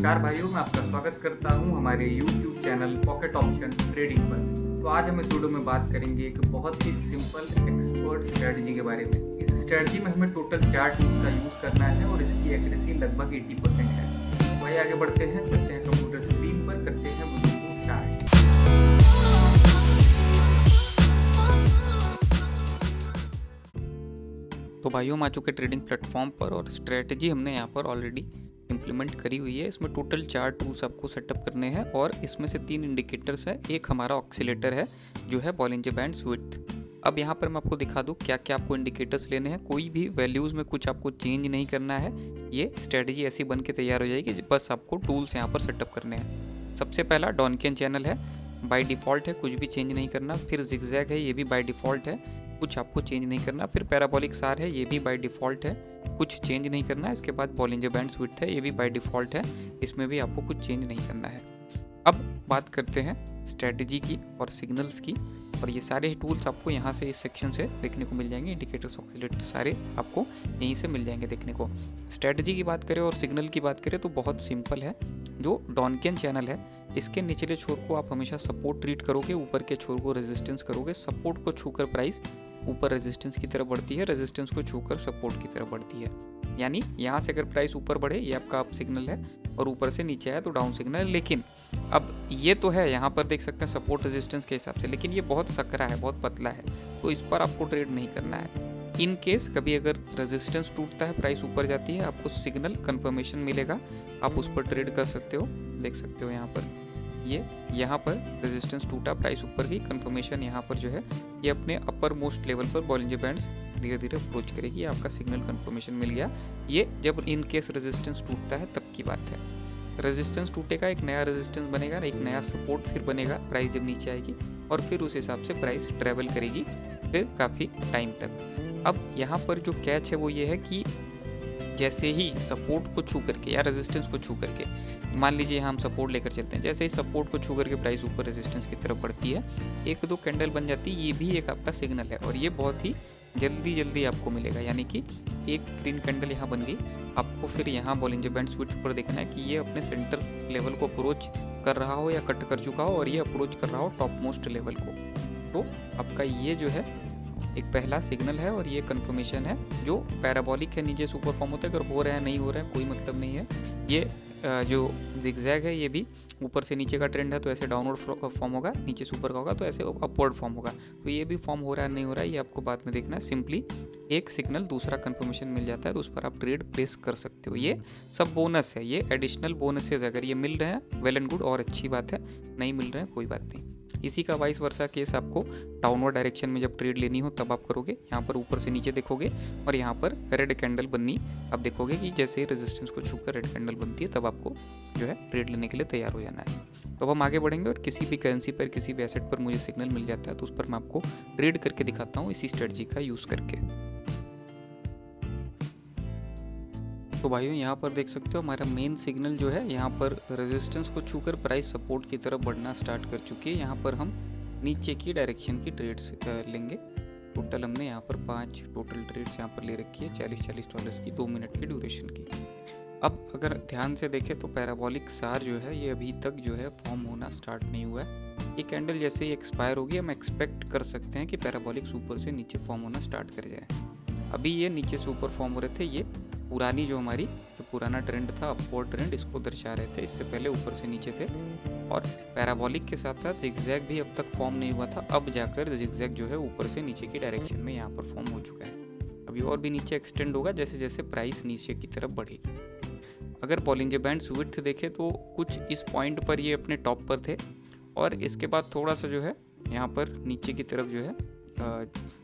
नमस्कार भाइयों, मैं आपका स्वागत करता हूं हमारे YouTube channel pocket option trading पर। तो आज हम इस वीडियो में बात करेंगे एक बहुत ही सिंपल एक्सपर्ट स्ट्रेटजी के बारे में। इस स्ट्रेटजी में हमें टोटल 4 टूल्स का यूज़ करना है और इसकी एक्यूरेसी लगभग 80% है। तो वही आगे बढ़ते हैं, चलते हैं कंप्यूटर स्क्रीन पर, करते हैं वीडियो को स्टार्ट। तो भाइयों, हम आ चुके ट्रेडिंग प्लेटफॉर्म पर और स्ट्रेटजी हमने यहाँ पर ऑलरेडी इम्प्लीमेंट करी हुई है। इसमें टोटल 4 टूल्स आपको सेटअप करने हैं और इसमें से 3 इंडिकेटर्स है। एक हमारा ऑक्सीलेटर है जो है बॉलिंजर बैंड्स विड्थ। अब यहाँ पर मैं आपको दिखा दूँ क्या क्या आपको इंडिकेटर्स लेने हैं। कोई भी वैल्यूज़ में कुछ आपको चेंज नहीं करना है। ये स्ट्रेटजी ऐसी बन के तैयार हो जाएगी, बस आपको टूल्स यहाँ पर सेटअप करने हैं। सबसे पहला डॉनकियन चैनल है, बाय डिफ़ॉल्ट है, कुछ भी चेंज नहीं करना। फिर जिगजैग है, ये भी बाय डिफ़ॉल्ट है, कुछ आपको चेंज नहीं करना। फिर पैराबोलिक सार है, ये भी बाय डिफ़ॉल्ट है, कुछ चेंज नहीं करना है। इसके बाद बॉलिंजर बैंड्स विड्थ है, ये भी बाय डिफ़ॉल्ट है, इसमें भी आपको कुछ चेंज नहीं करना है। अब बात करते हैं स्ट्रेटजी की और सिग्नल्स की, और ये सारे टूल्स आपको यहाँ से इस सेक्शन से देखने को मिल जाएंगे। इंडिकेटर्स, ऑक्सीलेटर सारे आपको यहीं से मिल जाएंगे देखने को। स्ट्रेटजी की बात करें और सिग्नल की बात करें तो बहुत सिंपल है। जो डॉनकियन चैनल है, इसके निचले छोर को आप हमेशा सपोर्ट ट्रीट करोगे, ऊपर के छोर को रेजिस्टेंस करोगे। सपोर्ट को छूकर प्राइस ऊपर रेजिस्टेंस की तरफ बढ़ती है, रेजिस्टेंस को छूकर सपोर्ट की तरफ बढ़ती है। यानी यहाँ से अगर प्राइस ऊपर बढ़े, ये आपका अप सिग्नल है, और ऊपर से नीचे आए तो डाउन सिग्नल है। लेकिन अब ये तो है, यहाँ पर देख सकते हैं सपोर्ट रेजिस्टेंस के हिसाब से, लेकिन ये बहुत सकरा है, बहुत पतला है, तो इस पर आपको ट्रेड नहीं करना है। इन केस कभी अगर रेजिस्टेंस टूटता है, प्राइस ऊपर जाती है, आपको सिग्नल कंफर्मेशन मिलेगा, आप उस पर ट्रेड कर सकते हो। देख सकते हो यहाँ पर ये, यहाँ पर रेजिस्टेंस टूटा, प्राइस ऊपर की कंफर्मेशन यहाँ पर जो है ये अपने अपर मोस्ट लेवल पर बॉलिंजर बैंड्स धीरे धीरे अप्रोच करेगी। आपका सिग्नल कंफर्मेशन मिल गया। ये जब इन केस रेजिस्टेंस टूटता है तब की बात है। रेजिस्टेंस टूटेगा, एक नया रेजिस्टेंस बनेगा, एक नया सपोर्ट फिर बनेगा प्राइस जब नीचे आएगी, और फिर उस हिसाब से प्राइस ट्रेवल करेगी फिर काफ़ी टाइम तक। अब यहाँ पर जो कैच है वो ये है कि जैसे ही सपोर्ट को छू करके या रेजिस्टेंस को छू करके, मान लीजिए हम सपोर्ट लेकर चलते हैं, जैसे ही सपोर्ट को छू करके प्राइस ऊपर रेजिस्टेंस की तरफ बढ़ती है, एक दो कैंडल बन जाती है, ये भी एक आपका सिग्नल है, और ये बहुत ही जल्दी आपको मिलेगा। यानी कि एक ग्रीन कैंडल यहाँ बन गई, आपको फिर यहाँ बॉलिंजर बैंड्स विड्थ पर देखना है कि ये अपने सेंटर लेवल को अप्रोच कर रहा हो या कट कर चुका हो, और ये अप्रोच कर रहा हो टॉप मोस्ट लेवल को। तो आपका ये जो है एक पहला सिग्नल है, और ये कंफर्मेशन है। जो पैराबोलिक है, नीचे सुपर फॉर्म होता है, अगर हो रहा है नहीं हो रहा है कोई मतलब नहीं है। ये जो जिगजैग है, ये भी ऊपर से नीचे का ट्रेंड है तो ऐसे डाउनवर्ड फॉर्म होगा, नीचे से ऊपर का होगा तो ऐसे अपवर्ड फॉर्म होगा। तो ये भी फॉर्म हो रहा है नहीं हो रहा है, ये आपको बाद में देखना है। सिंपली एक सिग्नल दूसरा कंफर्मेशन मिल जाता है तो उस पर आप ट्रेड प्लेस कर सकते हो। ये सब बोनस है, ये एडिशनल बोनसेस अगर ये मिल रहे हैं वेल एंड गुड, और अच्छी बात है। नहीं मिल रहे हैं कोई बात नहीं। इसी का वाइस वर्सा केस आपको डाउनवर्ड डायरेक्शन में जब ट्रेड लेनी हो तब आप करोगे। यहाँ पर ऊपर से नीचे देखोगे और यहाँ पर रेड कैंडल बननी, आप देखोगे कि जैसे ही रेजिस्टेंस को छूकर रेड कैंडल बनती है तब आपको जो है ट्रेड लेने के लिए तैयार हो जाना है। तो अब हम आगे बढ़ेंगे, और किसी भी करेंसी पर, किसी भी एसेट पर मुझे सिग्नल मिल जाता है तो उस पर मैं आपको ट्रेड करके दिखाता हूँ इसी स्ट्रेटजी का यूज़ करके। तो भाइयों, यहाँ पर देख सकते हो हमारा मेन सिग्नल जो है, यहाँ पर रेजिस्टेंस को छूकर प्राइस सपोर्ट की तरफ बढ़ना स्टार्ट कर चुकी है। यहाँ पर हम नीचे की डायरेक्शन की ट्रेड्स लेंगे। टोटल हमने यहाँ पर 5 टोटल ट्रेड्स यहाँ पर ले रखी है, $40 की, 2 मिनट की ड्यूरेशन की। अब अगर ध्यान से देखें तो पैराबोलिक सार जो है ये अभी तक जो है फॉर्म होना स्टार्ट नहीं हुआ है। ये कैंडल जैसे ही एक्सपायर होगी, हम एक्सपेक्ट कर सकते हैं कि पैराबोलिक ऊपर से नीचे फॉर्म होना स्टार्ट कर जाए। अभी ये नीचे से ऊपर फॉर्म हो रहे थे, ये पुरानी जो हमारी जो पुराना ट्रेंड था, अपवर्ड ट्रेंड, इसको दर्शा रहे थे। इससे पहले ऊपर से नीचे थे, और पैराबोलिक के साथ साथ जिगजैग भी अब तक फॉर्म नहीं हुआ था। अब जाकर जिगजैग जो है ऊपर से नीचे की डायरेक्शन में यहाँ पर फॉर्म हो चुका है। अभी और भी नीचे एक्सटेंड होगा जैसे जैसे प्राइस नीचे की तरफ बढ़ेगी। अगर बॉलिंजर बैंड्स विड्थ देखें तो कुछ इस पॉइंट पर ये अपने टॉप पर थे, और इसके बाद थोड़ा सा जो है यहाँ पर नीचे की तरफ जो है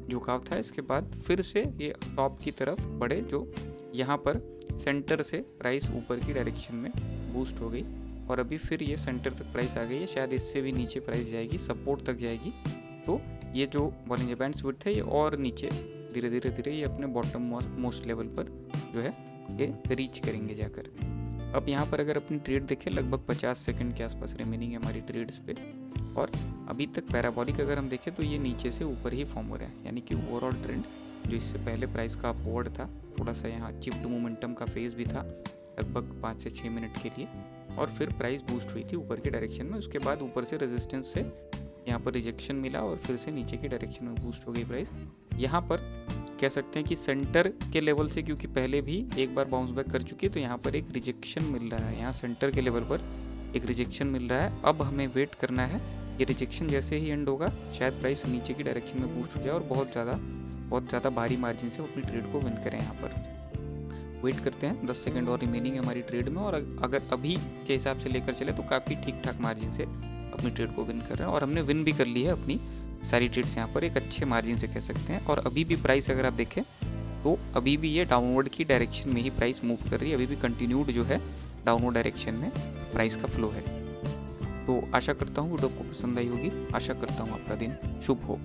झुकाव था। इसके बाद फिर से ये टॉप की तरफ बढ़े, जो यहाँ पर सेंटर से प्राइस ऊपर की डायरेक्शन में बूस्ट हो गई, और अभी फिर ये सेंटर तक प्राइस आ गई है। शायद इससे भी नीचे प्राइस जाएगी, सपोर्ट तक जाएगी। तो ये जो बॉलिंजर बैंड्स विड्थ है ये और नीचे धीरे धीरे ये अपने बॉटम मोस्ट लेवल पर जो है ये रीच करेंगे जाकर। अब यहाँ पर अगर अपनी ट्रेड देखें, लगभग 50 सेकंड के आसपास रिमेनिंग है हमारी ट्रेड्स पे, और अभी तक पैराबोलिक अगर हम देखें तो ये नीचे से ऊपर ही फॉर्म हो रहा है। यानी कि ओवरऑल ट्रेंड जो इससे पहले प्राइस का अपवर्ड था, थोड़ा सा यहाँ चिप्ड मोमेंटम का फेज भी था, लगभग 5 से 6 मिनट के लिए, और फिर प्राइस बूस्ट हुई थी ऊपर के डायरेक्शन में। उसके बाद ऊपर से रेजिस्टेंस से यहाँ पर रिजेक्शन मिला और फिर से नीचे की डायरेक्शन में बूस्ट हो गई प्राइस। यहाँ पर कह सकते हैं कि सेंटर के लेवल से, क्योंकि पहले भी एक बार बाउंस बैक कर चुकी है, तो यहाँ पर एक रिजेक्शन मिल रहा है। यहाँ सेंटर के लेवल पर एक रिजेक्शन मिल रहा है। अब हमें वेट करना है, ये रिजेक्शन जैसे ही एंड होगा शायद प्राइस नीचे की डायरेक्शन में बूस्ट हो जाए और बहुत ज़्यादा भारी मार्जिन से अपनी ट्रेड को विन करें। यहाँ पर वेट करते हैं, 10 सेकंड और रिमेनिंग है हमारी ट्रेड में, और अगर अभी के हिसाब से लेकर चले तो काफ़ी ठीक ठाक मार्जिन से अपनी ट्रेड को विन कर रहे हैं, और हमने विन भी कर ली है अपनी सारी ट्रेड्स यहाँ पर एक अच्छे मार्जिन से कह सकते हैं। और अभी भी प्राइस अगर आप देखें तो अभी भी ये डाउनवर्ड की डायरेक्शन में ही प्राइस मूव कर रही है, अभी भी कंटिन्यूड जो है डाउनवर्ड डायरेक्शन में प्राइस का फ्लो है। तो आशा करता हूँ वीडियो आपको पसंद आई होगी, आशा करता हूँ आपका दिन शुभ हो।